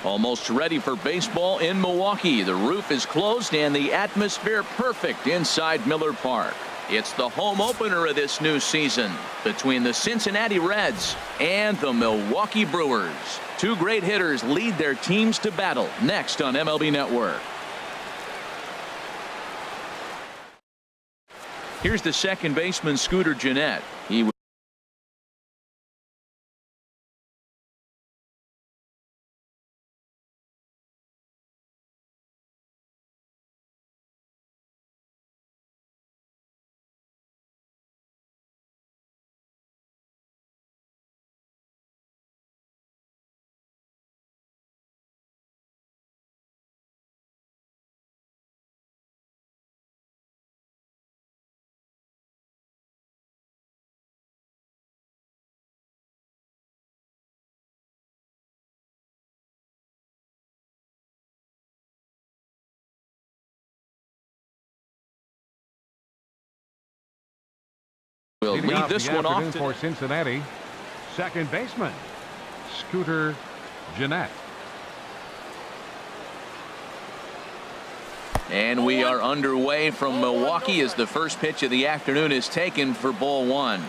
Almost ready for baseball in Milwaukee. The roof is closed and the atmosphere perfect inside Miller Park. It's the home opener of this new season between the Cincinnati Reds and the Milwaukee Brewers. Two great hitters lead their teams to battle next on MLB Network. Here's the second baseman, Scooter Gennett. He will lead this one off for Cincinnati. Second baseman, Scooter Gennett. And we are underway from Milwaukee as the first pitch of the afternoon is taken for ball one.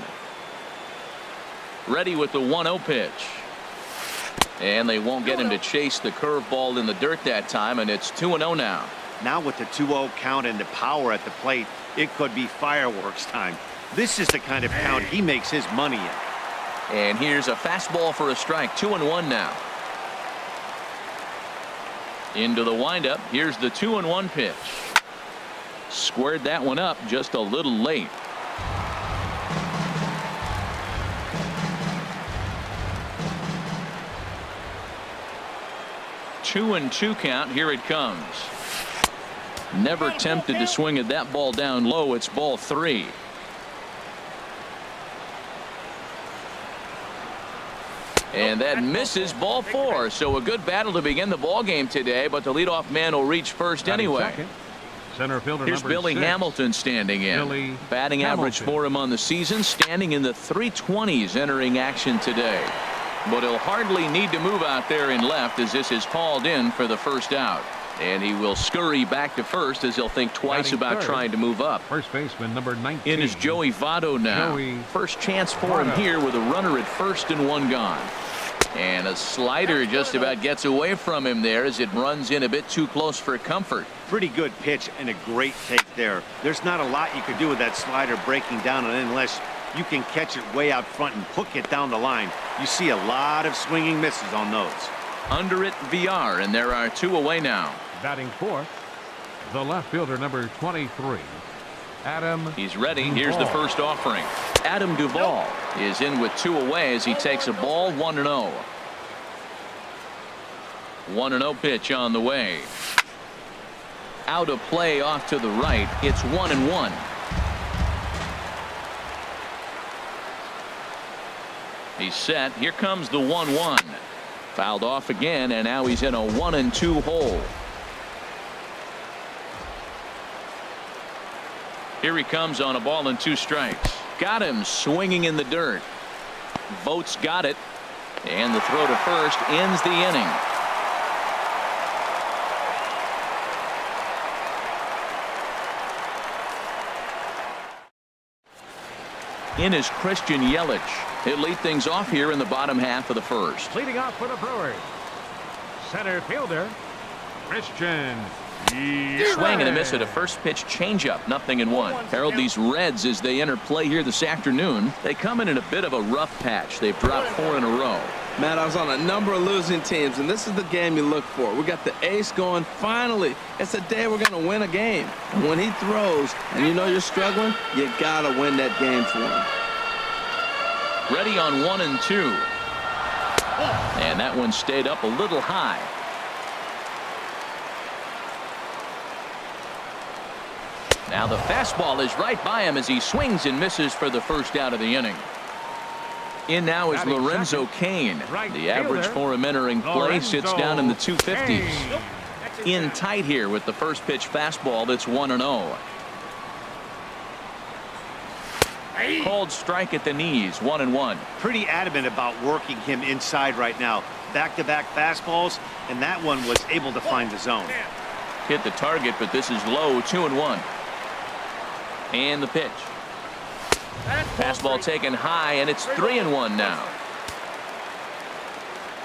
Ready with the 1-0 pitch. And they won't get him to chase the curveball in the dirt that time, and it's 2-0 now. Now with the 2-0 count and the power at the plate, it could be fireworks time. This is the kind of count he makes his money in. And here's a fastball for a strike. 2-1 now. Into the windup. Here's the 2-1 pitch. Squared that one up just a little late. Two and two count. Here it comes. Never tempted to swing at that ball down low. It's ball three. And that misses ball four. So a good battle to begin the ball game today, but the leadoff man will reach first anyway. Center fielder Here's Billy Hamilton standing in. Batting average for him on the season standing in the 320s entering action today. But he'll hardly need to move out there in left as this is hauled in for the first out. And he will scurry back to first as he'll think twice about trying to move up. First baseman number 19. In is Joey Votto now. First chance for him here with a runner at first and one gone. And a slider just about gets away from him there as it runs in a bit too close for comfort. Pretty good pitch and a great take there. There's not a lot you could do with that slider breaking down unless you can catch it way out front and hook it down the line. You see a lot of swinging misses on those. Under it, VR, and there are two away now. Batting fourth, the left fielder number 23, Adam. He's ready. Here's the first offering. Adam Duvall is in with two away as he takes a ball 1-0. 1-0 pitch on the way. Out of play off to the right. It's 1-1. He's set. Here comes the 1-1. Fouled off again, and now he's in a 1-2 hole. Here he comes on a ball and two strikes. Got him swinging in the dirt. Vogt's got it. And the throw to first ends the inning. In is Christian Yelich. He'll lead things off here in the bottom half of the first. Leading off for the Brewers, center fielder, Christian Swing and a miss at a first pitch changeup. 0-1. Harold, these Reds, as they enter play here this afternoon, they come in a bit of a rough patch. They've dropped 4 in a row. Matt, I was on a number of losing teams, and this is the game you look for. We got the ace going. Finally, it's a day we're going to win a game. And when he throws, and you know you're struggling, you got to win that game for him. Ready on 1 and 2. And that one stayed up a little high. Now the fastball is right by him as he swings and misses for the first out of the inning. In now is Lorenzo Cain. The average for him entering play sits down in the 250s. In tight here with the first pitch fastball that's 1-0. Called strike at the knees. 1-1. Pretty adamant about working him inside right now. back-to-back fastballs, and that one was able to find the zone. Hit the target, but this is low, 2-1. And the pitch. Fastball taken high, and it's 3-1 now.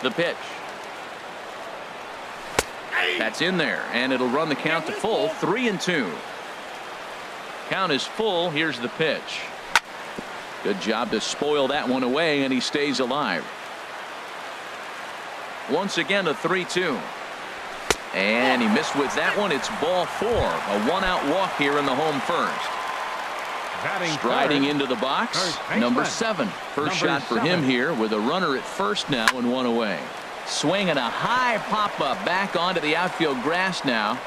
The pitch. That's in there, and it'll run the count to full, 3-2. Count is full. Here's the pitch. Good job to spoil that one away, and he stays alive. Once again, a 3-2. And he missed with that one. It's ball 4. A one-out walk here in the home first. Striding into the box, number 7. First shot for him here with a runner at first now and one away. Swinging a high pop-up back onto the outfield grass now.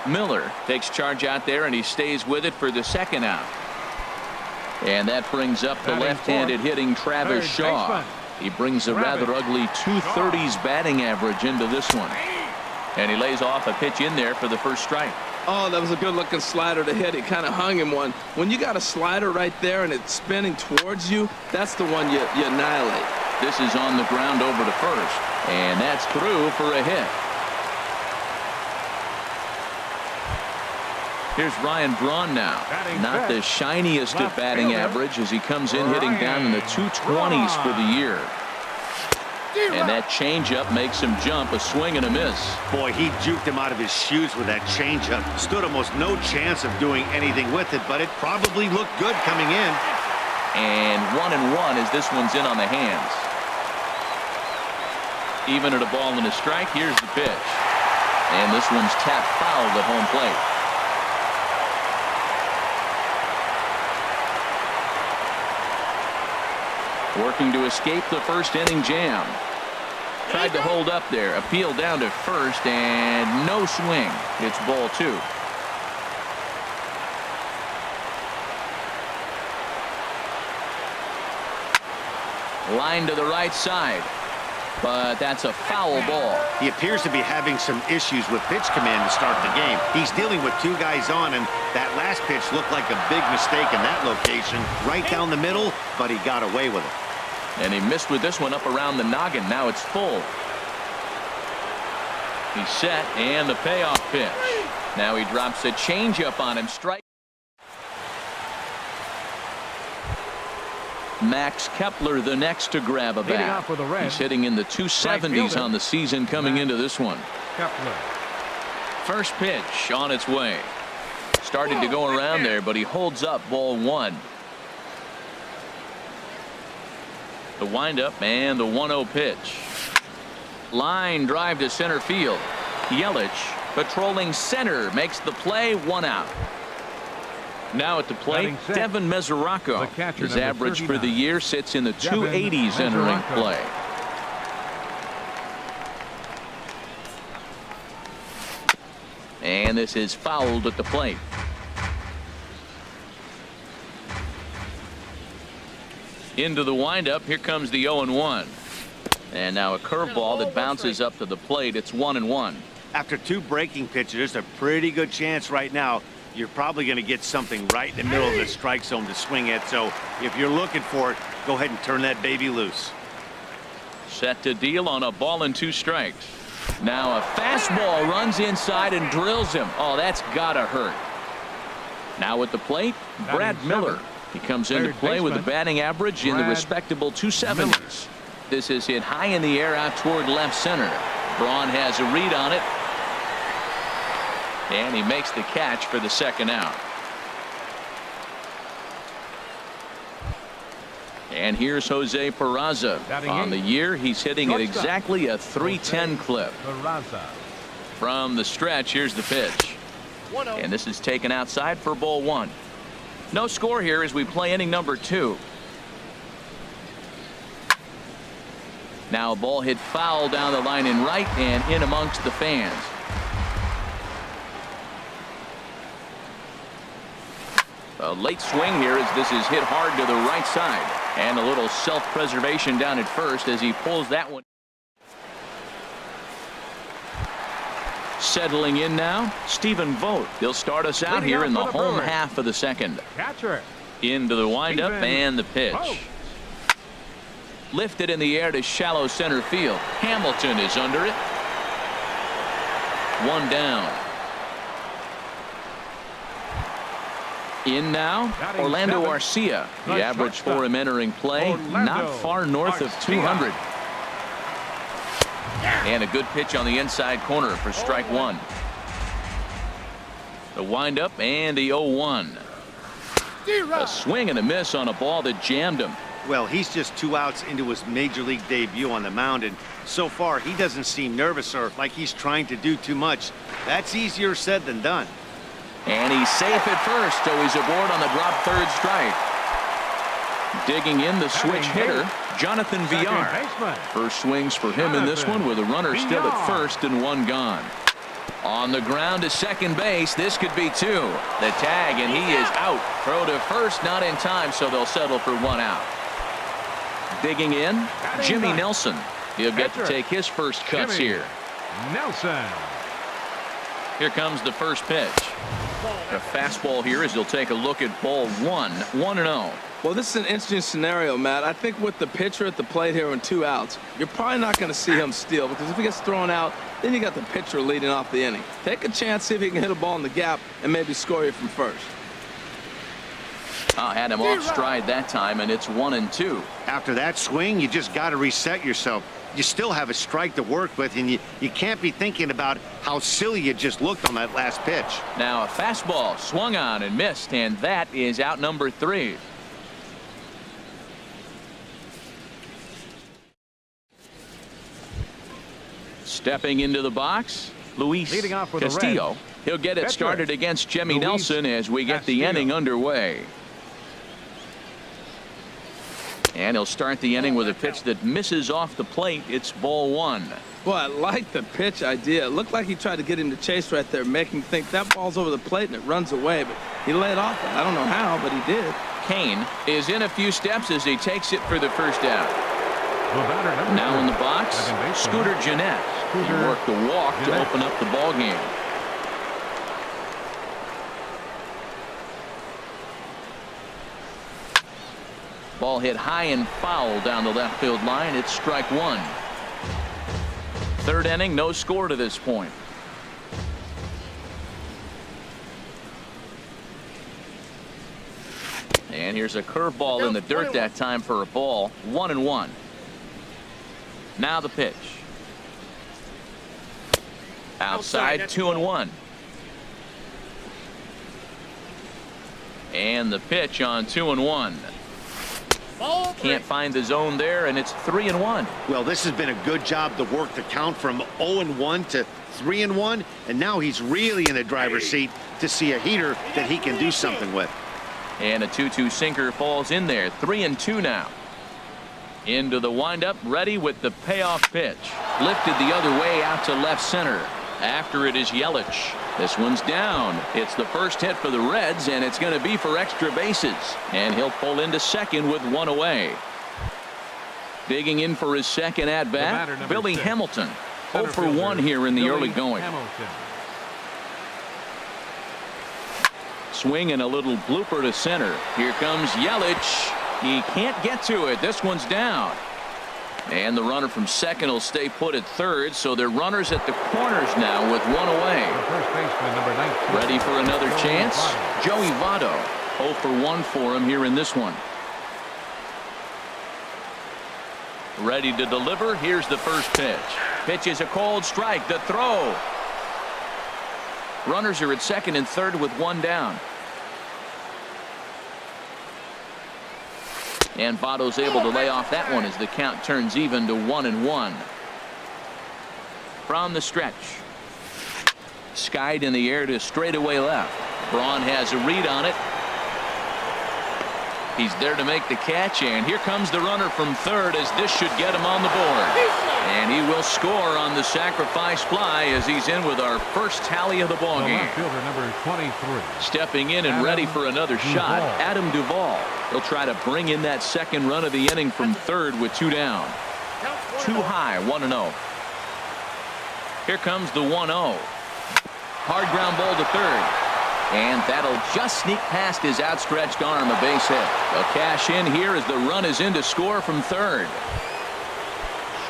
Miller takes charge out there, and he stays with it for the second out. And that brings up the left-handed hitting Travis Shaw. He brings a rather ugly 230s batting average into this one. And he lays off a pitch in there for the first strike. Oh, that was a good-looking slider to hit. It kind of hung him one. When you got a slider right there and it's spinning towards you, that's the one you annihilate. This is on the ground over to first. And that's through for a hit. Here's Ryan Braun now. Not the shiniest at batting average as he comes in hitting down in the 220s for the year. And that changeup makes him jump. A swing and a miss. Boy, he juked him out of his shoes with that changeup. Stood almost no chance of doing anything with it, but it probably looked good coming in. And 1-1 as this one's in on the hands. Even at a ball and a strike, here's the pitch. And this one's tapped foul at home plate. Working to escape the first inning jam. Tried to hold up there. Appeal down to first, and no swing. It's ball 2. Line to the right side. But that's a foul ball. He appears to be having some issues with pitch command to start the game. He's dealing with 2 guys on, and that last pitch looked like a big mistake in that location. Right down the middle, but he got away with it. And he missed with this one up around the noggin. Now it's full. He's set, and the payoff pitch. Now he drops a changeup on him. Strike. Max Kepler the next to grab a bat. He's hitting in the 270s on the season coming into this one. Kepler. First pitch on its way. Started to go around there, but he holds up ball 1. The windup and the 1-0 pitch. Line drive to center field. Yelich patrolling center makes the play, 1 out. Now at the plate, Devin Mesoraco. His average for the year sits in the 280s entering play. And this is fouled at the plate. Into the windup. Here comes the 0-1. And now a curveball that bounces up to the plate. It's 1-1. After 2 breaking pitches, there's a pretty good chance right now you're probably going to get something right in the middle of the strike zone to swing at. So if you're looking for it, go ahead and turn that baby loose. Set to deal on a ball and 2 strikes. Now a fastball runs inside and drills him. Oh, that's gotta hurt. Now at the plate, Brad Miller. He comes into play with a batting average in the respectable 270s. This is hit high in the air out toward left center. Braun has a read on it. And he makes the catch for the second out. And here's Jose Peraza. On the year, he's hitting at exactly a 310 clip. From the stretch, here's the pitch. And this is taken outside for ball 1. No score here as we play inning number 2. Now a ball hit foul down the line in right and in amongst the fans. A late swing here as this is hit hard to the right side. And a little self-preservation down at first as he pulls that one. Settling in now, Stephen Vogt. He'll start us out here in the home half of the second. Catcher. Into the windup and the pitch. Lifted in the air to shallow center field. Hamilton is under it. One down. In now, Orlando Arcia. The average for him entering play, not far north of 200. And a good pitch on the inside corner for strike one. The windup and the 0-1. A swing and a miss on a ball that jammed him. Well, he's just 2 outs into his major league debut on the mound, and so far he doesn't seem nervous or like he's trying to do too much. That's easier said than done. And he's safe at first, so he's aboard on the drop third strike. Digging in the switch hitter, Jonathan Villar. First swings for him in this one with a runner still at first and one gone. On the ground to second base, this could be two. The tag, and he is out. Throw to first, not in time, so they'll settle for 1 out. Digging in, Jimmy Nelson. He'll get to take his first cuts here. Nelson. Here comes the first pitch. A fastball here as he'll take a look at ball one. 1-0. Well, this is an interesting scenario, Matt. I think with the pitcher at the plate here and 2 outs, you're probably not going to see him steal, because if he gets thrown out, then you got the pitcher leading off the inning. Take a chance, see if he can hit a ball in the gap and maybe score you from first. Had him off stride that time, and it's 1-2. After that swing, you just got to reset yourself. You still have a strike to work with, and you can't be thinking about how silly you just looked on that last pitch. Now a fastball swung on and missed, and that is out number 3. Stepping into the box, Luis Leading off for the Castillo. Reds. He'll get it started against Jimmy Luis Nelson as we get the Castillo. inning underway. And he'll start the inning with a pitch that misses off the plate. It's ball one. Boy, I like the pitch idea. It looked like he tried to get him to chase right there, make him think that ball's over the plate and it runs away, but he laid off it. I don't know how, but he did. Kane is in a few steps as he takes it for the first out. The batter, number Now 2, in the box, second baseman, Scooter Gennett. He Scooter worked the walk to Gennett. open up the ball game. Ball hit high and foul down the left field line. It's strike one. Third inning, no score to this point. And here's a curveball in the dirt that time for a ball. 1-1. Now the pitch. Outside, 2-1. And the pitch on 2-1. Can't find the zone there, and it's 3-1. Well, this has been a good job to work the count from 0-1 to 3-1, and now he's really in the driver's seat to see a heater that he can do something with. And a 2-2 sinker falls in there. 3-2 now. Into the windup, ready with the payoff pitch. Lifted the other way out to left center. After it is Yelich. This one's down. It's the first hit for the Reds, and it's going to be for extra bases. And he'll pull into second with one away. Digging in for his second at-bat, Billy 6. Hamilton. 0 Center for fielder, 1 here in the Billy early going. Hamilton. Swing and a little blooper to center. Here comes Yelich. He can't get to it. This one's down. And the runner from second will stay put at third, so they're runners at the corners now with one away. The first baseman, number 19. Ready for another Joey chance? Votto. Joey Votto. 0 for 1 for him here in this one. Ready to deliver. Here's the first pitch. Pitch is a cold strike. The throw. Runners are at second and third with one down. And Votto's able to lay off that one as the count turns even to 1-1. From the stretch. Skied in the air to straightaway left. Braun has a read on it. He's there to make the catch, and here comes the runner from third as this should get him on the board. And he will score on the sacrifice fly as he's in with our first tally of the ball The game. left fielder, number 23. Stepping in and Adam ready for another shot, Duvall. Adam Duvall. He'll try to bring in that second run of the inning from third with 2 down. Too high, 1-0. Here comes the 1-0. Hard ground ball to third. And that'll just sneak past his outstretched arm, a base hit. They'll cash in here as the run is in to score from third.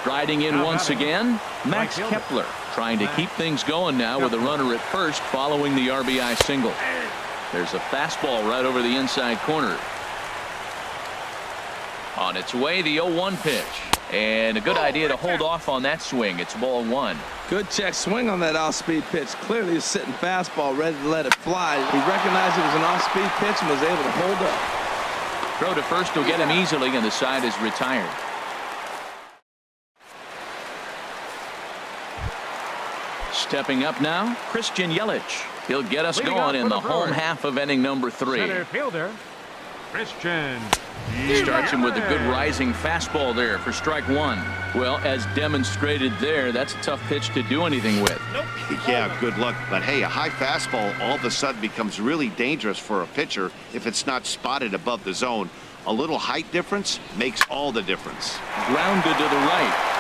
Striding in once again, Max Kepler, trying to keep things going now with a runner at first following the RBI single. There's a fastball right over the inside corner. On its way, the 0-1 pitch. And a good idea to hold off on that swing. It's ball one. Good check swing on that off-speed pitch. Clearly a sitting fastball ready to let it fly. He recognized it was an off-speed pitch and was able to hold up. Throw to first will get him easily, and the side is retired. Stepping up now, Christian Yelich. He'll get us going in the home half of inning number 3. Center fielder, Christian. Starts him with a good rising fastball there for strike one. Well, as demonstrated there, that's a tough pitch to do anything with. Yeah, good luck. But hey, a high fastball all of a sudden becomes really dangerous for a pitcher if it's not spotted above the zone. A little height difference makes all the difference. Grounded to the right.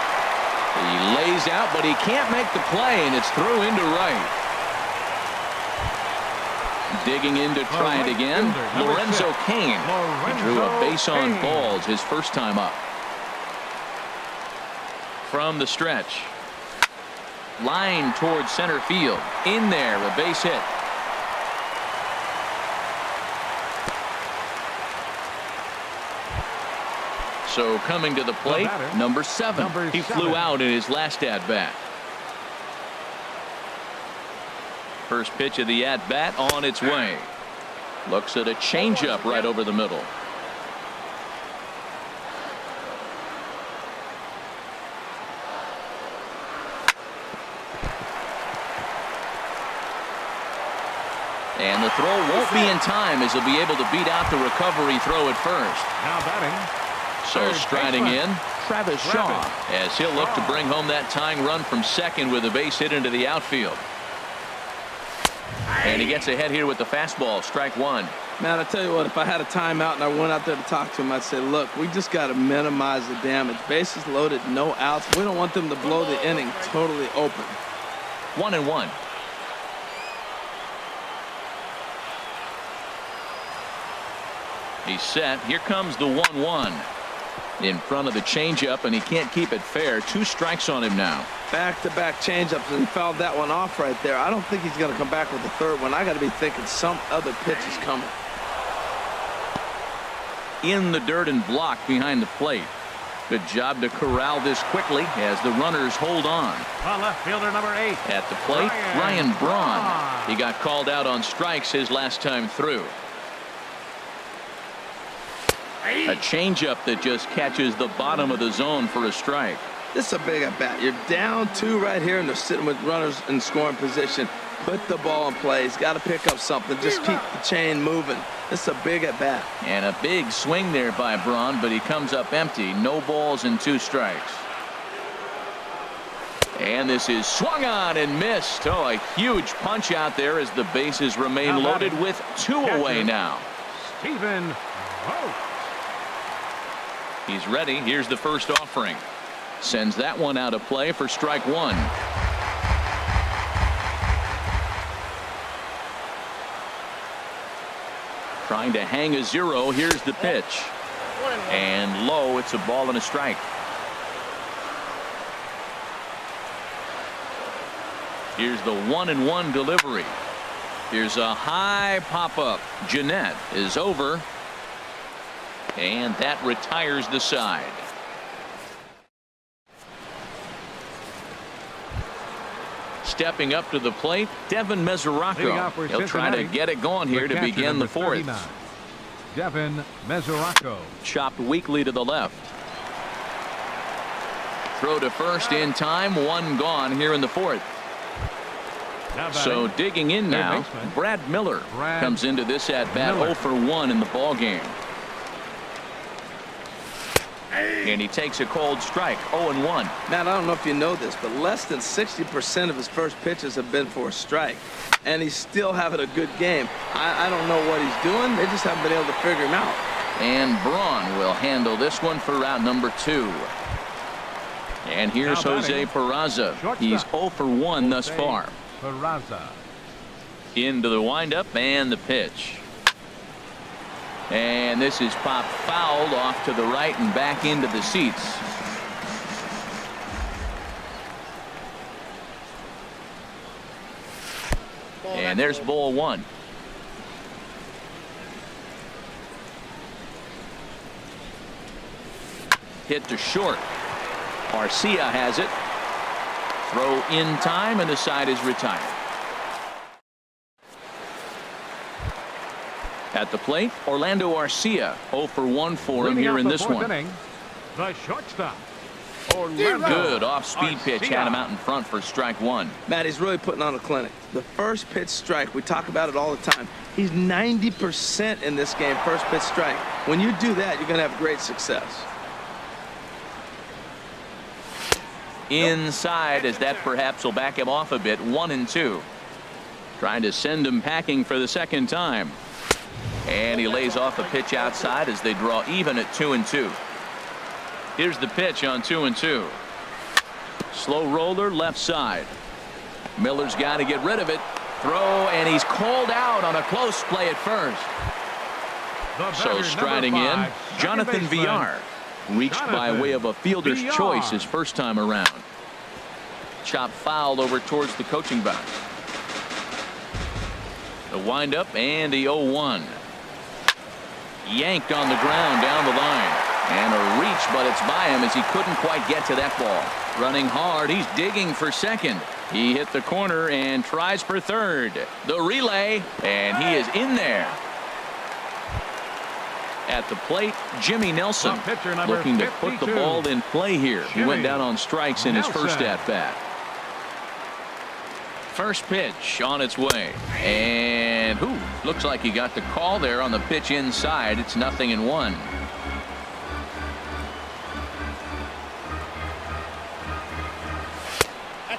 He lays out, but he can't make the play, and it's through into right. Digging in to try it again, Lorenzo Cain. He drew a base on balls his first time up. From the stretch. Line towards center field. In there, a base hit. So coming to the plate, number 7. He flew out in his last at-bat. First pitch of the at-bat on its way. Looks at a changeup right over the middle. And the throw won't be in time as he'll be able to beat out the recovery throw at first. Now batting. So striding in, Travis Shaw, as he'll look to bring home that tying run from second with a base hit into the outfield. And he gets ahead here with the fastball, strike one. Man, I tell you what, if I had a timeout and I went out there to talk to him, I'd say, look, we just got to minimize the damage. Bases loaded, no outs. We don't want them to blow the inning totally open. 1-1. He's set. Here comes the 1-1. In front of the changeup, and he can't keep it fair. 2 strikes on him now. Back-to-back changeups, and he fouled that one off right there. I don't think he's going to come back with the third one. I got to be thinking some other pitch is coming. In the dirt and blocked behind the plate. Good job to corral this quickly as the runners hold on. Left fielder number 8. At the plate, Ryan Braun. He got called out on strikes his last time through. A changeup that just catches the bottom of the zone for a strike. This is a big at bat. You're down 2 right here, and they're sitting with runners in scoring position. Put the ball in play. He's got to pick up something. Just keep the chain moving. This is a big at bat. And a big swing there by Braun, but he comes up empty. No balls and 2 strikes. And this is swung on and missed. Oh, a huge punch out there as the bases remain loaded with 2 away now. Stephen Vogt. He's ready. Here's the first offering. Sends that one out of play for strike one. Trying to hang a 0. Here's the pitch. And low. It's a ball and a strike. Here's the 1-1 delivery. Here's a high pop-up. Jeanette is over. And that retires the side. Stepping up to the plate, Devin Mesoraco. He'll try to get it going here to begin the 4th. Devin Mesoraco. Chopped weakly to the left. Throw to first in time. 1 gone here in the 4th. So digging in now, Brad Miller comes into this at bat 0 for 1 in the ball game. And he takes a cold strike, 0-1. Matt, I don't know if you know this, but less than 60% of his first pitches have been for a strike. And he's still having a good game. I don't know what he's doing. They just haven't been able to figure him out. And Braun will handle this one for route number 2. And here's Jose Peraza. He's 0 for 1 thus far. Peraza. Into the windup and the pitch. And this is popped fouled off to the right and back into the seats. And there's ball one. Hit to short. Garcia has it. Throw in time, and the side is retired. At the plate, Orlando Arcia, 0 for 1 for him here in this one. Inning, the shortstop. Good off-speed pitch had him out in front for strike one. Matt, he's really putting on a clinic. The first pitch strike, we talk about it all the time. He's 90% in this game, first pitch strike. When you do that, you're going to have great success. Inside, as that perhaps will back him off a bit. 1-2. Trying to send him packing for the second time. And he lays off a pitch outside as they draw even at 2-2. Here's the pitch on 2-2. Slow roller left side. Miller's got to get rid of it. Throw, and he's called out on a close play at first. So striding in, Jonathan Villar. Reached by way of a fielder's choice his first time around. Chop fouled over towards the coaching box. The windup and the 0-1. Yanked on the ground down the line. And a reach, but it's by him as he couldn't quite get to that ball. Running hard, he's digging for second. He hit the corner and tries for third. The relay, and he is in there. At the plate, Jimmy Nelson looking to put the ball in play here. He went down on strikes in his first at-bat. First pitch on its way. And looks like he got the call there on the pitch inside. It's 0-1.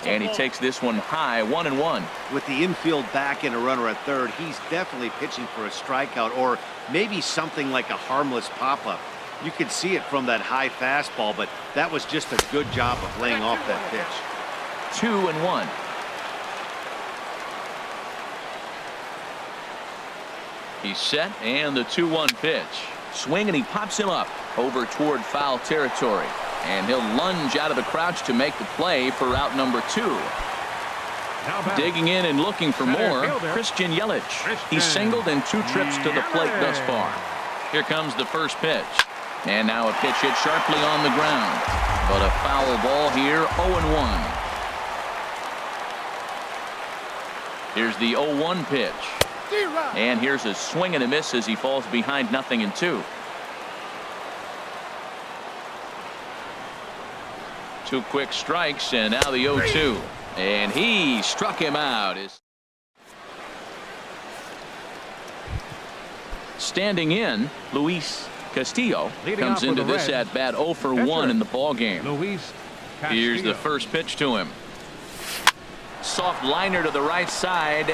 And he takes this one high, 1-1. With the infield back and a runner at third, he's definitely pitching for a strikeout or maybe something like a harmless pop-up. You could see it from that high fastball, but that was just a good job of laying off that pitch. 2-1. He's set, and the 2-1 pitch. Swing, and he pops him up over toward foul territory. And he'll lunge out of the crouch to make the play for out number 2. Digging in and looking for more, Christian Yelich. He's singled in 2 trips to the plate thus far. Here comes the first pitch. And now a pitch hit sharply on the ground. But a foul ball here, 0-1. Here's the 0-1 pitch. And here's a swing and a miss as he falls behind 0-2. 2 quick strikes, and now the 0-2. And he struck him out. Standing in, Luis Castillo comes into this at bat 0 for 1 in the ball game. Here's the first pitch to him. Soft liner to the right side.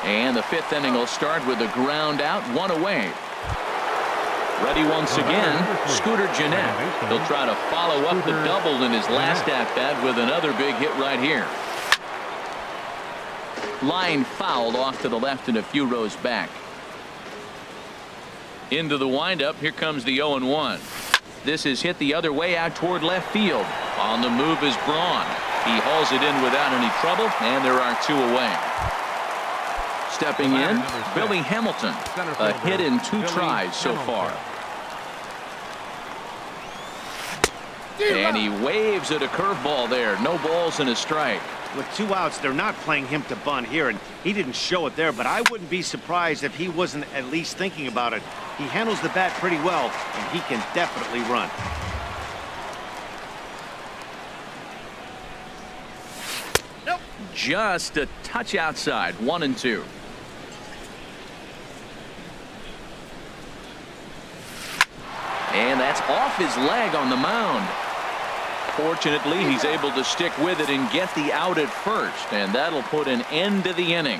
And the 5th inning will start with a ground out, 1 away. Ready once again, Scooter Gennett. He'll try to follow up the double in his last at-bat with another big hit right here. Line fouled off to the left and a few rows back. Into the windup, here comes the 0-1. This is hit the other way out toward left field. On the move is Braun. He hauls it in without any trouble, and there are 2 away. Stepping in, Billy Hamilton. A hit in 2 tries so far. And he waves at a curveball there. No balls and a strike. With 2 outs, they're not playing him to bunt here, and he didn't show it there, but I wouldn't be surprised if he wasn't at least thinking about it. He handles the bat pretty well, and he can definitely run. Nope. Just a touch outside, 1-2. And that's off his leg on the mound. Fortunately, he's able to stick with it and get the out at first, and that'll put an end to the inning.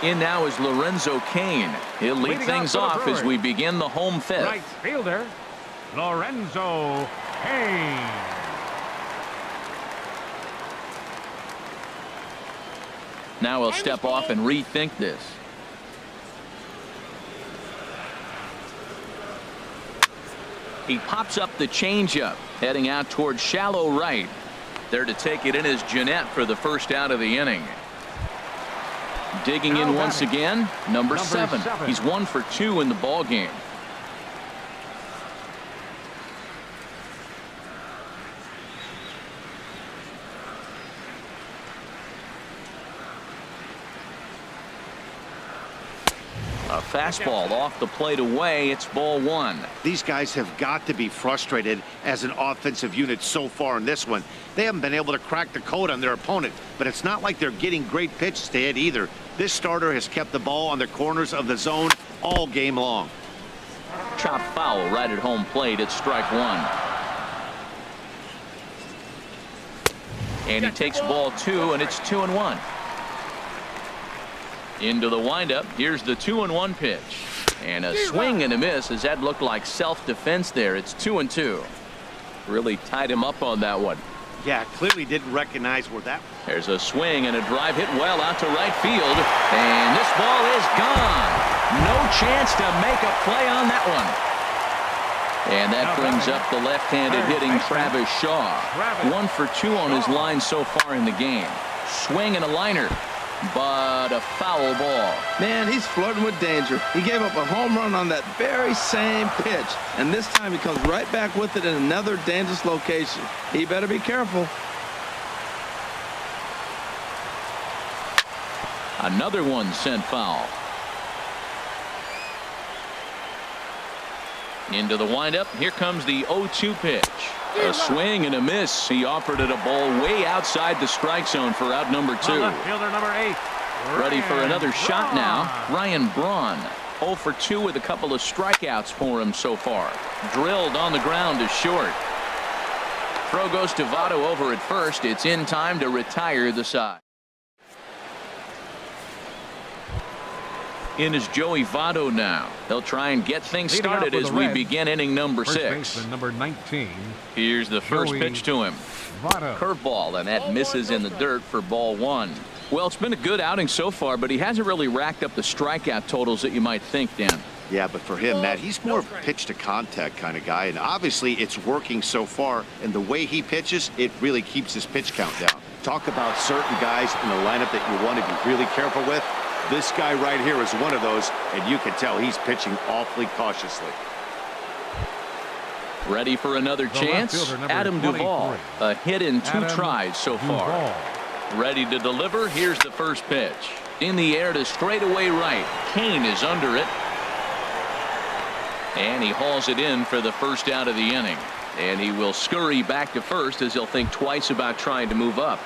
In now is Lorenzo Cain. He'll lead things off as we begin the home 5th. Right fielder, Lorenzo Kane. Now he'll step off and rethink this. He pops up the changeup, heading out towards shallow right. There to take it in is Jeanette for the first out of the inning. Digging in once again, number 7. He's 1 for 2 in the ball game. A fastball off the plate away. It's ball 1. These guys have got to be frustrated as an offensive unit so far in this one. They haven't been able to crack the code on their opponent, but it's not like they're getting great pitches to hit either. This starter has kept the ball on the corners of the zone all game long. Chopped foul right at home plate. It's strike 1. And he takes ball 2, and it's 2-1. Into the windup. Here's the 2-1 pitch. And a swing and a miss as that looked like self-defense there. It's 2-2. Really tied him up on that one. Yeah, clearly didn't recognize where that. There's a swing and a drive hit well out to right field. And this ball is gone. No chance to make a play on that one. And that brings up the left-handed hitting Travis Shaw. 1 for 2 on his line so far in the game. Swing and a liner. But a foul ball. Man, he's flirting with danger. He gave up a home run on that very same pitch. And this time he comes right back with it in another dangerous location. He better be careful. Another one sent foul. Into the windup. Here comes the 0-2 pitch. A swing and a miss. He offered it a ball way outside the strike zone for out number 2. Left fielder number 8. Ready for another shot now. Ryan Braun. 0 for 2 with a couple of strikeouts for him so far. Drilled on the ground to short. Throw goes to Votto over at first. It's in time to retire the side. In is Joey Votto now. They'll try and get things started as we begin inning number 6. Baseman number 19. Here's the first pitch to him. Votto. Curveball, and that misses in the dirt for ball 1. Well, it's been a good outing so far, but he hasn't really racked up the strikeout totals that you might think, Dan. Yeah, but for him, Matt, he's more of a pitch to contact kind of guy, and obviously it's working so far, and the way he pitches, it really keeps his pitch count down. Talk about certain guys in the lineup that you want to be really careful with. This guy right here is one of those, and you can tell he's pitching awfully cautiously. Ready for another chance? Adam Duvall. A hit in 2 tries so far. Ready to deliver. Here's the first pitch. In the air to straightaway right. Kane is under it. And he hauls it in for the first out of the inning. And he will scurry back to first as he'll think twice about trying to move up.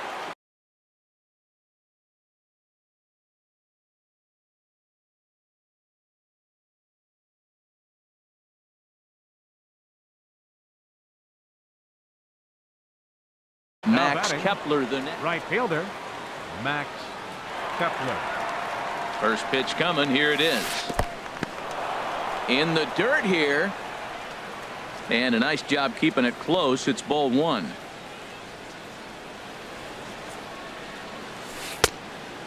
Max Kepler, the net. Right fielder, Max Kepler. First pitch coming. Here it is. In the dirt here. And a nice job keeping it close. It's ball 1.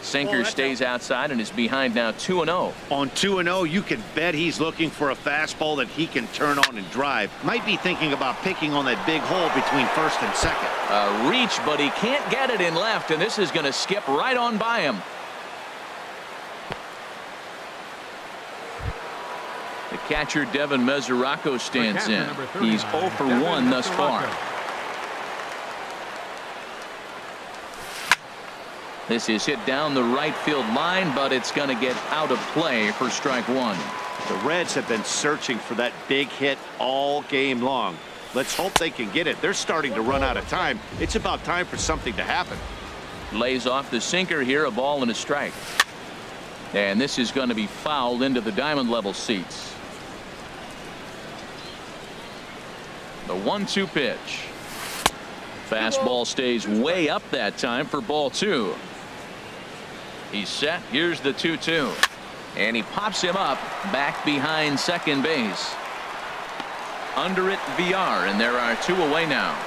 Sinker stays outside and is behind now 2-0. On 2-0, you can bet he's looking for a fastball that he can turn on and drive. Might be thinking about picking on that big hole between first and second. A reach, but he can't get it in left, and this is going to skip right on by him. The catcher, Devin Mesoraco, stands in. He's 0 for 1 thus far. This is hit down the right field line, but it's going to get out of play for strike 1. The Reds have been searching for that big hit all game long. Let's hope they can get it. They're starting to run out of time. It's about time for something to happen. Lays off the sinker here, a ball and a strike. And this is going to be fouled into the diamond level seats. The 1-2 pitch. Fastball stays way up that time for ball 2. He's set. Here's the 2-2. And he pops him up back behind second base. under it VR, and there are 2 away now.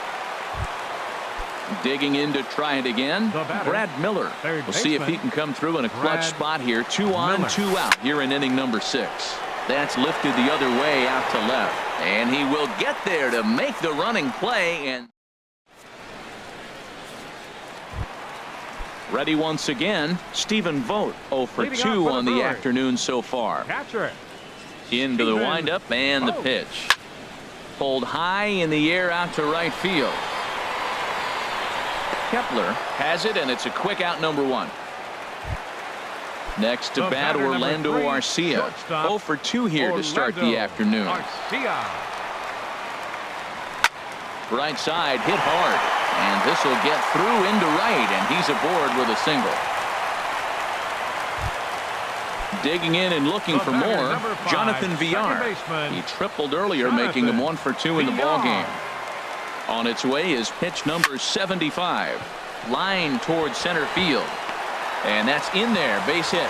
Digging in to try it again, Brad Miller. We'll see if he can come through in a clutch spot here. 2 on, 2 out here in inning number 6. That's lifted the other way out to left, and he will get there to make the running play. And ready once again, Stephen Vogt 0 for 2 on the afternoon so far. Into the windup and the pitch. Pulled high in the air out to right field. Kepler has it, and it's a quick out, number 1. Next to bat, Orlando Arcia. 0 for 2 here to start the afternoon. Right side hit hard, and this will get through into right, and he's aboard with a single. Digging in and looking for more, Jonathan VR. He tripled earlier, making him 1 for 2 in the ballgame. On its way is pitch number 75. Line towards center field. And that's in there, base hit.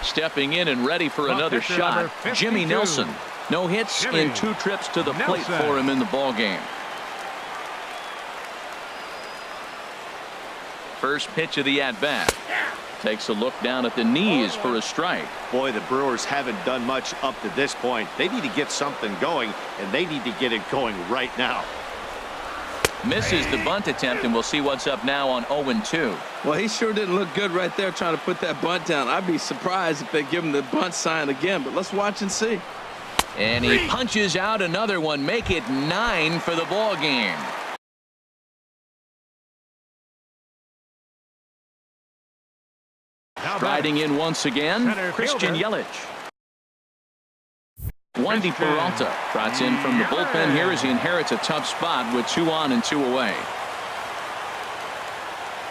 Stepping in and ready for another shot, Jimmy Nelson. No hits in 2 trips to the plate for him in the ballgame. First pitch of the at-bat. Takes a look down at the knees for a strike. Boy, the Brewers haven't done much up to this point. They need to get something going, and they need to get it going right now. Misses the bunt attempt, and we'll see what's up now on 0-2. Well, he sure didn't look good right there trying to put that bunt down. I'd be surprised if they give him the bunt sign again, but let's watch and see. And he punches out another one. Make it 9 for the ball game. Riding in once again, Christian Yelich. Wandy Peralta trots in from the bullpen here as he inherits a tough spot with 2 on and 2 away.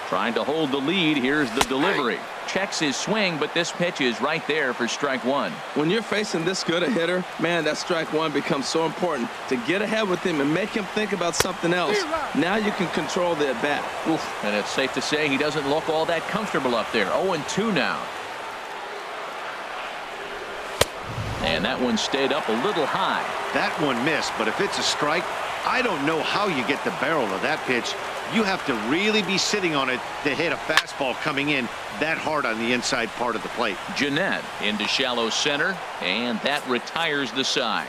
Trying to hold the lead. Here's the delivery. Checks his swing, but this pitch is right there for strike 1. When you're facing this good a hitter, man, that strike 1 becomes so important to get ahead with him and make him think about something else. Now you can control the at bat. Oof, and it's safe to say he doesn't look all that comfortable up there. 0-2 now. And that one stayed up a little high. That one missed, but if it's a strike, I don't know how you get the barrel of that pitch. You have to really be sitting on it to hit a fastball coming in that hard on the inside part of the plate. Jeanette into shallow center, and that retires the side.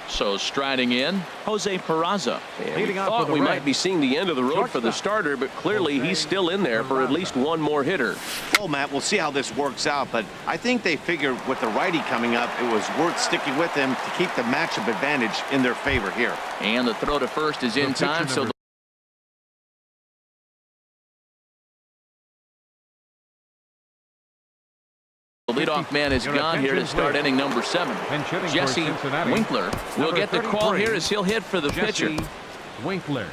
So striding in, Jose Peraza. We thought we might be seeing the end of the road for the starter, but clearly he's still in there for at least 1 more hitter. Well, Matt, we'll see how this works out, but I think they figured with the righty coming up, it was worth sticking with him to keep the matchup advantage in their favor here. And the throw to first is in time, so the leadoff man is gone here to start inning number 7. Jesse Winkler will get the call here as he'll hit for the pitcher. Winkler.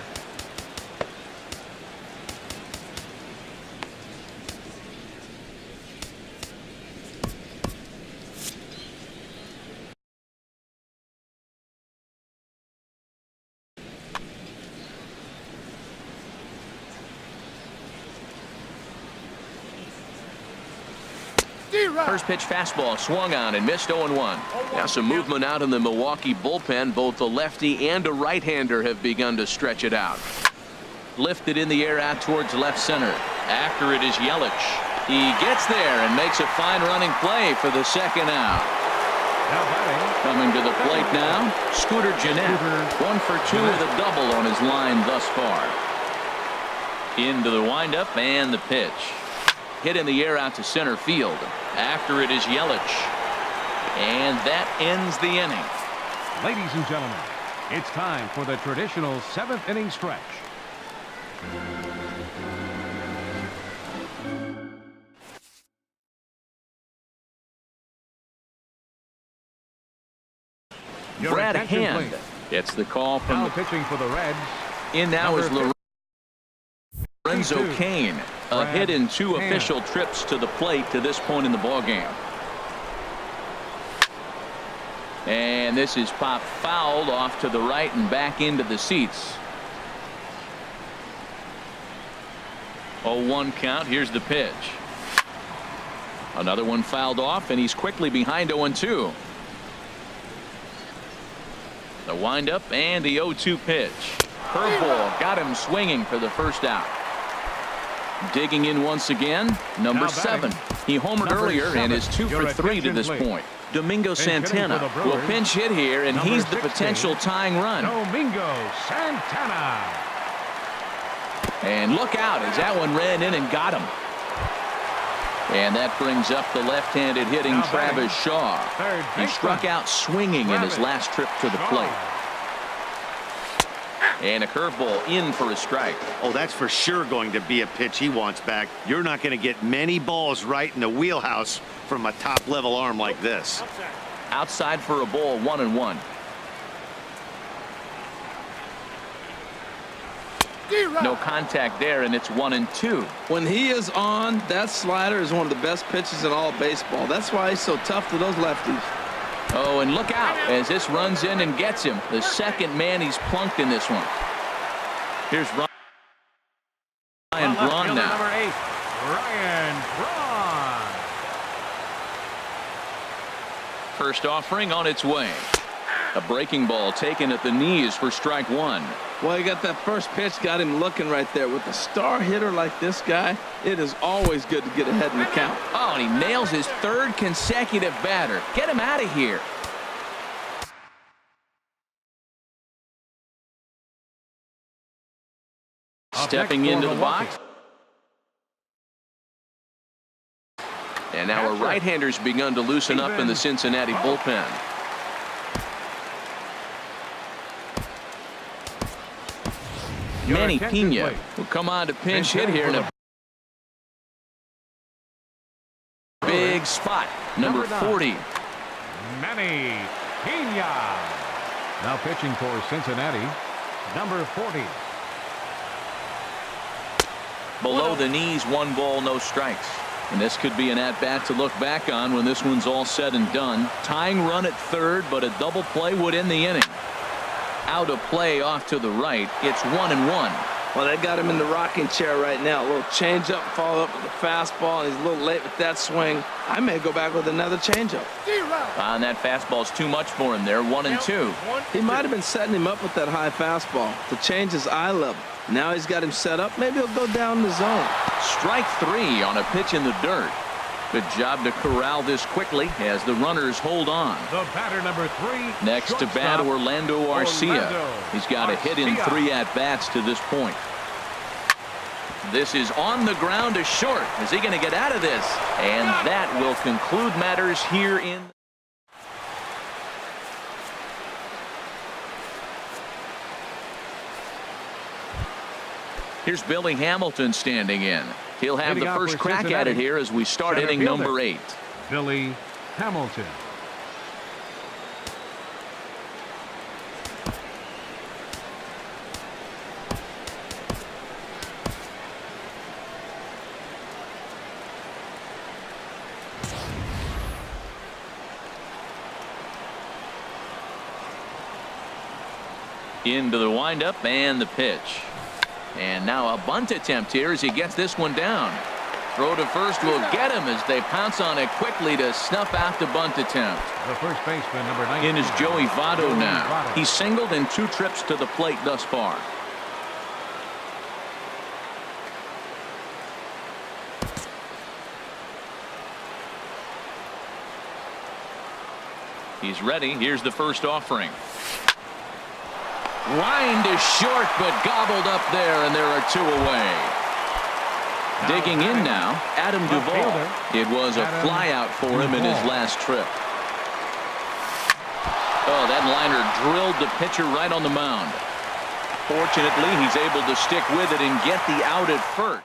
First pitch fastball swung on and missed. 0-1. Now some movement out in the Milwaukee bullpen. Both the lefty and a right-hander have begun to stretch it out. Lifted in the air out towards left center. After it is Yelich. He gets there and makes a fine running play for the second out. Coming to the plate now, Scooter Jeanette. 1 for 2 with a double on his line thus far. Into the windup and the pitch. Hit in the air out to center field. After it is Yelich. And that ends the inning. Ladies and gentlemen, it's time for the traditional 7th inning stretch. Brad Hand gets the call from now pitching for the Reds. In now is Lorenzo Cain. A hit in 2 official trips to the plate to this point in the ballgame. And this is popped fouled off to the right and back into the seats. 0-1 count. Here's the pitch. Another one fouled off, and he's quickly behind 0-2. The windup and the 0-2 pitch. Curveball got him swinging for the first out. Digging in once again, number 7. He homered earlier and is 2 for 3 to this point. Domingo Santana will pinch hit here, and he's the potential tying run. Domingo Santana. And look out as that one ran in and got him. And that brings up the left-handed hitting Travis Shaw. He struck out swinging in his last trip to the plate. And a curveball in for a strike. Oh, that's for sure going to be a pitch he wants back. You're not going to get many balls right in the wheelhouse from a top-level arm like this. Outside for a ball, 1-1. No contact there, and it's 1-2. When he is on, that slider is one of the best pitches in all baseball. That's why he's so tough to those lefties. Oh, and look out as this runs in and gets him. The second man he's plunked in this one. Here's Ryan Braun now. Number 8, Ryan Braun. First offering on its way. A breaking ball taken at the knees for strike 1. Well, he got that first pitch, got him looking right there. With a star hitter like this guy, it is always good to get ahead in the count. Oh, and he nails his 3rd consecutive batter. Get him out of here. Stepping into the box. And now a right-hander's begun to loosen up in the Cincinnati bullpen. Manny Pena will come on to pinch hit here in a big spot. Number 40. Manny Pena. Now pitching for Cincinnati, number 40. Below the knees, 1 ball, no strikes. And this could be an at-bat to look back on when this one's all said and done. Tying run at 3rd, but a double play would end the inning. Out of play off to the right. It's 1-1. Well, they got him in the rocking chair right now. A little changeup, follow up with the fastball, and he's a little late with that swing. I may go back with another changeup. And that fastball's too much for him there. 1-2. He might have been setting him up with that high fastball to change his eye level. Now he's got him set up. Maybe he'll go down the zone. Strike 3 on a pitch in the dirt. Good job to corral this quickly as the runners hold on. The batter, number 3. Next to bat, Orlando Arcia. He's got a hit in 3 at-bats to this point. This is on the ground to short. Is he going to get out of this? And that will conclude matters here in. Here's Billy Hamilton standing in. He'll have the first crack at it here as we start inning number 8. Billy Hamilton. Into the windup and the pitch. And now a bunt attempt here as he gets this one down. Throw to first will get him as they pounce on it quickly to snuff out the bunt attempt. The first baseman, number 19. In is Joey Votto now. He's singled in 2 trips to the plate thus far. He's ready. Here's the first offering. Line to short, but gobbled up there, and there are 2 away. Digging in now, Adam Duvall. It was a flyout for him in his last trip. Oh, that liner drilled the pitcher right on the mound. Fortunately, he's able to stick with it and get the out at first.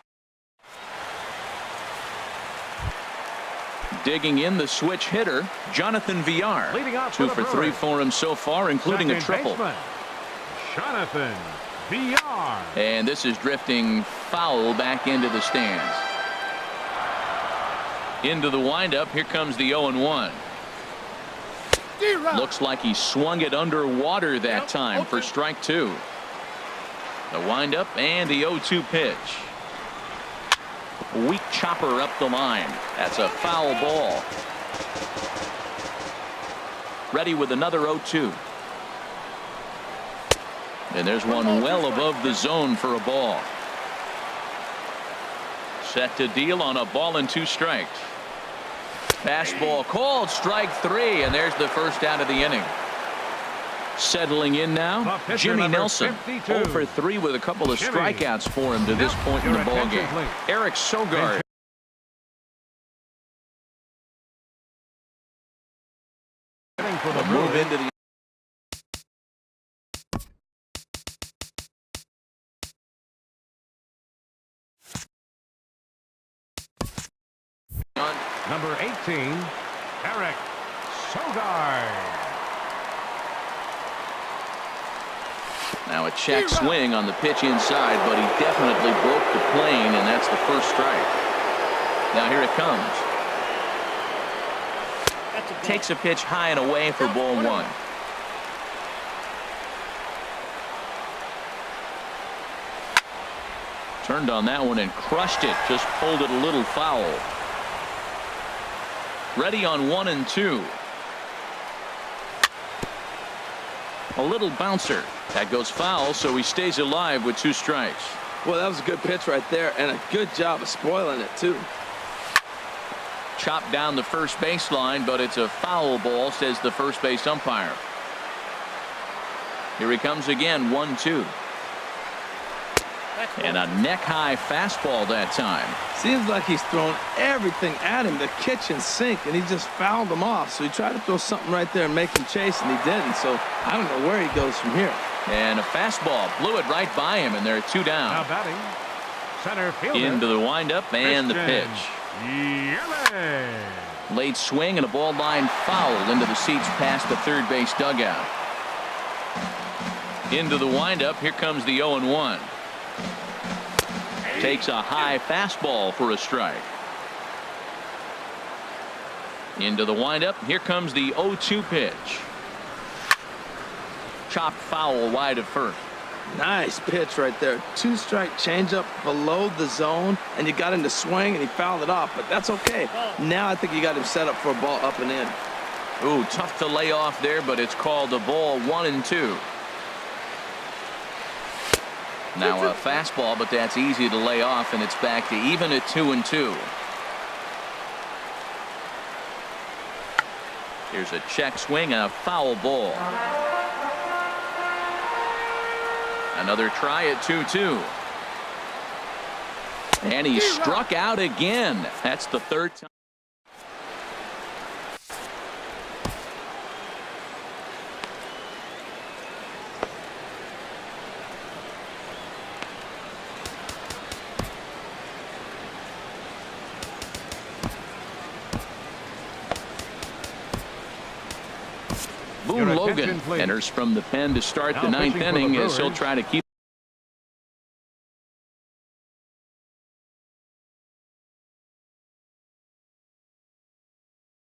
Digging in the switch hitter, Jonathan Villar. 2 for 3 for him so far, including a triple. Jonathan Villar. And this is drifting foul back into the stands. Into the windup. Here comes the 0-1. Looks like he swung it underwater that time for strike 2. The windup and the 0-2 pitch. Weak chopper up the line. That's a foul ball. Ready with another 0-2. And there's one well above the zone for a ball. Set to deal on a ball and 2 strikes. Fastball called, strike 3, and there's the first out of the inning. Settling in now, Jimmy Nelson. 0 for 3 with a couple of strikeouts for him to this point in the ballgame. Eric Sogard. For the Move into the number 18, Eric Sogard. Now a check swing on the pitch inside, but he definitely broke the plane, and that's the first strike. Now here it comes. Takes a pitch high and away for ball 1. Turned on that one and crushed it. Just pulled it a little foul. Ready on 1 and 2. A little bouncer. That goes foul, so he stays alive with 2 strikes. Well, that was a good pitch right there, and a good job of spoiling it, too. Chopped down the first baseline, but it's a foul ball, says the first base umpire. Here he comes again, 1-2. And a neck-high fastball that time. Seems like he's thrown everything at him, the kitchen sink, and he just fouled him off. So he tried to throw something right there and make him chase, and he didn't. So I don't know where he goes from here. And a fastball blew it right by him, and there are 2 down. Now batting, center fielder. Into the windup and the pitch. Yelich. Late swing and a ball line foul into the seats past the third base dugout. Into the windup. Here comes the 0-1. Takes a high fastball for a strike. Into the windup. Here comes the 0-2 pitch. Chopped foul wide of first. Nice pitch right there. 2-strike changeup below the zone, and you got him to swing, and he fouled it off, but that's okay. Now I think you got him set up for a ball up and in. Ooh, tough to lay off there, but it's called a ball 1-2. Now a fastball, but that's easy to lay off, and it's back to even at 2-2. Here's a check swing and a foul ball. Another try at 2-2. And he struck out again. That's the 3rd time. Boone Logan enters from the pen to start the 9th inning as he'll try to keep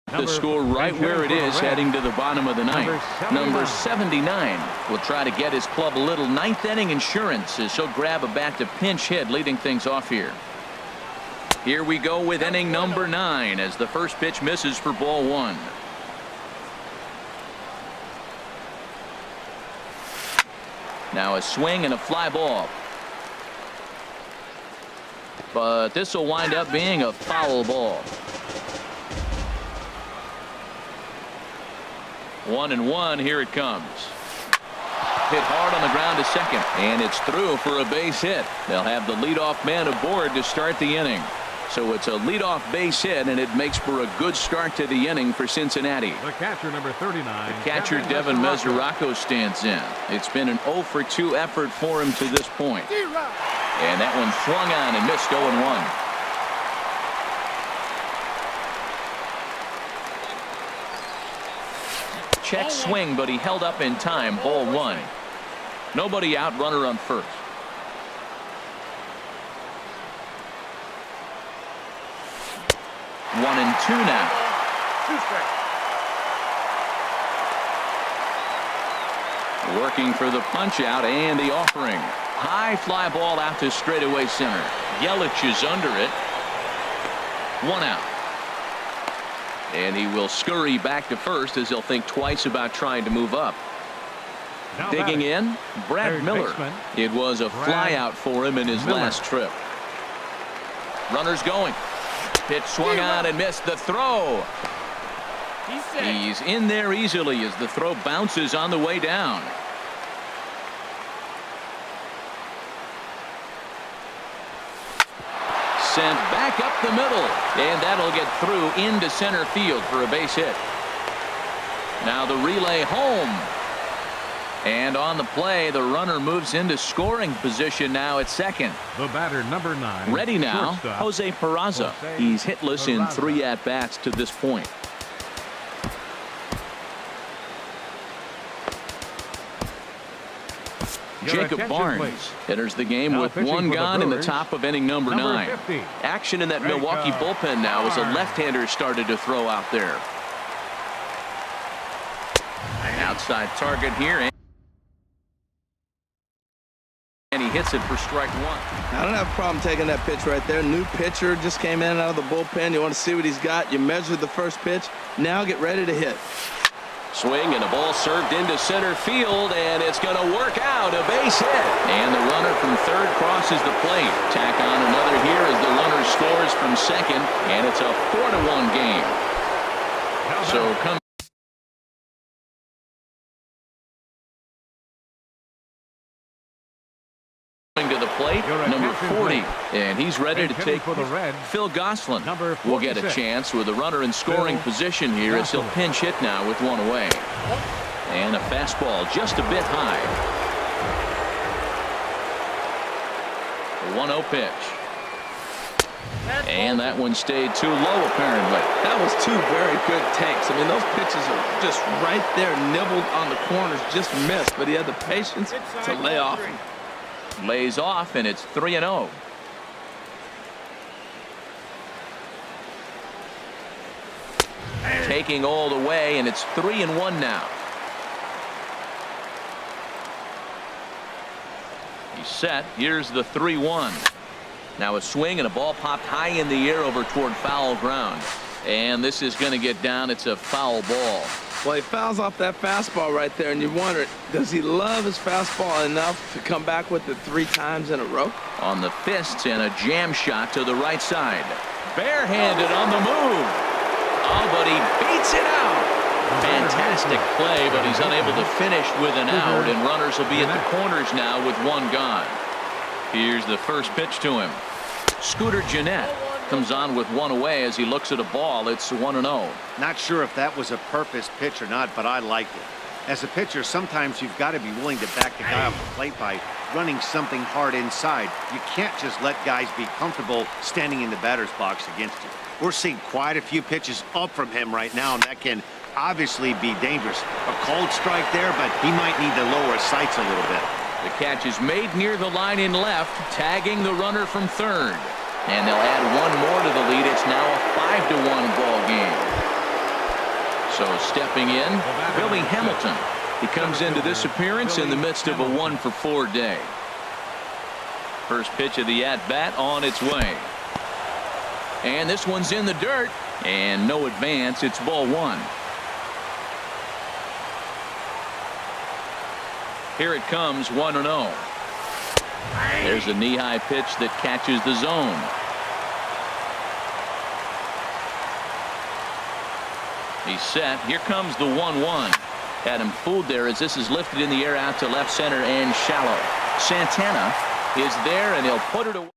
the score right where it is heading to the bottom of the 9th. Number 79 will try to get his club a little 9th inning insurance as he'll grab a bat to pinch hit, leading things off here. Here we go with inning number 9 as the first pitch misses for ball 1. Now a swing and a fly ball. But this will wind up being a foul ball. 1-1. Here it comes. Hit hard on the ground to second, and it's through for a base hit. They'll have the leadoff man aboard to start the inning. So it's a leadoff base hit, and it makes for a good start to the inning for Cincinnati. The catcher, number 39. The catcher, Devin Mesoraco, stands in. It's been an 0 for 2 effort for him to this point. And that one swung on and missed 0-1. Check swing, but he held up in time. Ball 1. Nobody out, runner on first. One and 2 now. Working for the punch out and the offering. High fly ball out to straightaway center. Yelich is under it. 1 out. And he will scurry back to first as he'll think twice about trying to move up. Now Digging in, Brad third Miller. baseman, It was a Brad flyout for him in his Miller. last trip. Runners going. Pitch swung on and missed the throw. He's in there easily as the throw bounces on the way down. Sent back up the middle, and that'll get through into center field for a base hit. Now the relay home. And on the play, the runner moves into scoring position now at second. The batter, number 9. Ready now, shortstop, Jose Peraza. Jose He's hitless in Peraza. 3 at-bats to this point. Your Jacob attention, Barnes please. enters the game Now with pitching 1 for the gone in the Brewers, top of inning number number 9. 50. Action in that Jacob Milwaukee bullpen now as a Barnes. left-hander started to throw out there. Outside target here, and he hits it for strike 1. I don't have a problem taking that pitch right there. New pitcher just came in out of the bullpen. You want to see what he's got. You measure the first pitch. Now get ready to hit. Swing and a ball served into center field, and it's going to work out, a base hit. And the runner from third crosses the plate. Tack on another here as the runner scores from second, and it's a 4-1 game. So come to the plate, Your number attention, 40, please. and he's ready to Hitting take for the Reds, Phil Gosselin. number Will get a 46. chance with a runner in scoring Phil position here as he'll Gosselin. pinch hit now with 1 away. And a fastball just a bit high. The 1-0 pitch. And that one stayed too low apparently. That was 2 very good takes. I mean, those pitches are just right there, nibbled on the corners, just missed. But he had the patience to lay off. Lays off, and it's 3-0. Taking all the way, and it's 3-1 now. He's set. Here's the 3-1. Now a swing and a ball popped high in the air over toward foul ground. And this is going to get down. It's a foul ball. Well, he fouls off that fastball right there, and you wonder, does he love his fastball enough to come back with it 3 times in a row? On the fists and a jam shot to the right side. Barehanded on the move. Oh, but he beats it out. Fantastic play, but he's unable to finish with an out, and runners will be at the corners now with 1 gone. Here's the first pitch to him. Scooter Gennett comes on with 1 away as he looks at a ball. It's 1-0. Not sure if that was a purpose pitch or not, but I liked it. As a pitcher, sometimes you've got to be willing to back the guy off the plate by running something hard inside. You can't just let guys be comfortable standing in the batter's box against you. We're seeing quite a few pitches up from him right now, and that can obviously be dangerous. A cold strike there, but he might need to lower his sights a little bit. The catch is made near the line in left, tagging the runner from third. And they'll add 1 more to the lead. It's now a 5-1 ball game. So stepping in, Billy Hamilton. He comes into this appearance in the midst of a 1-for-4 day. First pitch of the at-bat on its way. And this one's in the dirt. And no advance. It's ball 1. Here it comes, 1-0. There's a knee-high pitch that catches the zone. He's set. Here comes the 1-1. Had him fooled there as this is lifted in the air out to left center and shallow. Santana is there, and he'll put it away.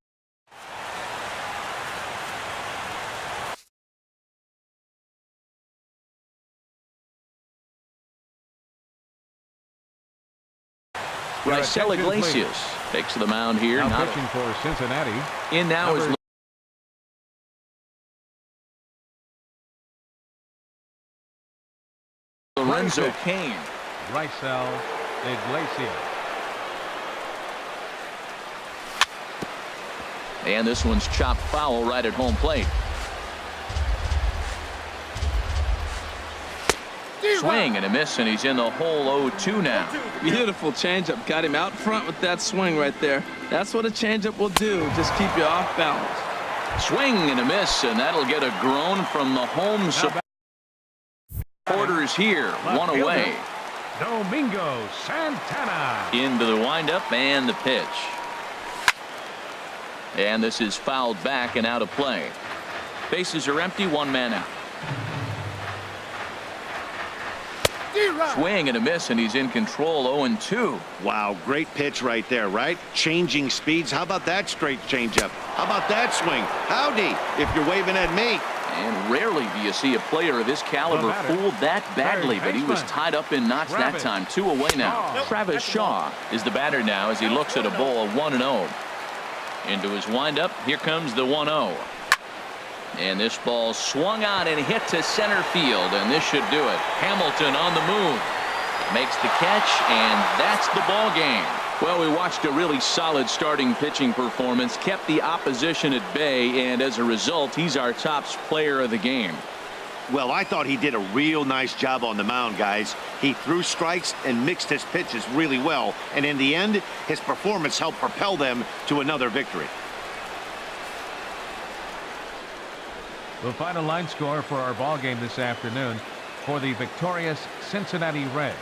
Raisel Iglesias takes the mound here. Now pitching for Cincinnati. In now is Lorenzo Cain. Raisel Iglesias. And this one's chopped foul right at home plate. Swing and a miss, and he's in the hole 0-2 now. Beautiful changeup. Got him out front with that swing right there. That's what a changeup will do. Just keep you off balance. Swing and a miss, and that'll get a groan from the home supporters here. One away. Domingo Santana. Into the windup and the pitch. And this is fouled back and out of play. Bases are empty, one man out. Swing and a miss, and he's in control. 0-2. Wow, great pitch right there, right? Changing speeds. How about that straight changeup? How about that swing? Howdy, if you're waving at me. And rarely do you see a player of his caliber fooled that badly, but he was tied up in knots that time. 2 away now. Travis Shaw is the batter now as he looks at a ball of 1-0. Into his windup, here comes the 1-0. And this ball swung on and hit to center field, and this should do it. Hamilton on the move. Makes the catch, and that's the ball game. Well, we watched a really solid starting pitching performance, kept the opposition at bay, and as a result, he's our top player of the game. Well, I thought he did a real nice job on the mound, guys. He threw strikes and mixed his pitches really well, and in the end, his performance helped propel them to another victory. The final line score for our ball game this afternoon for the victorious Cincinnati Reds.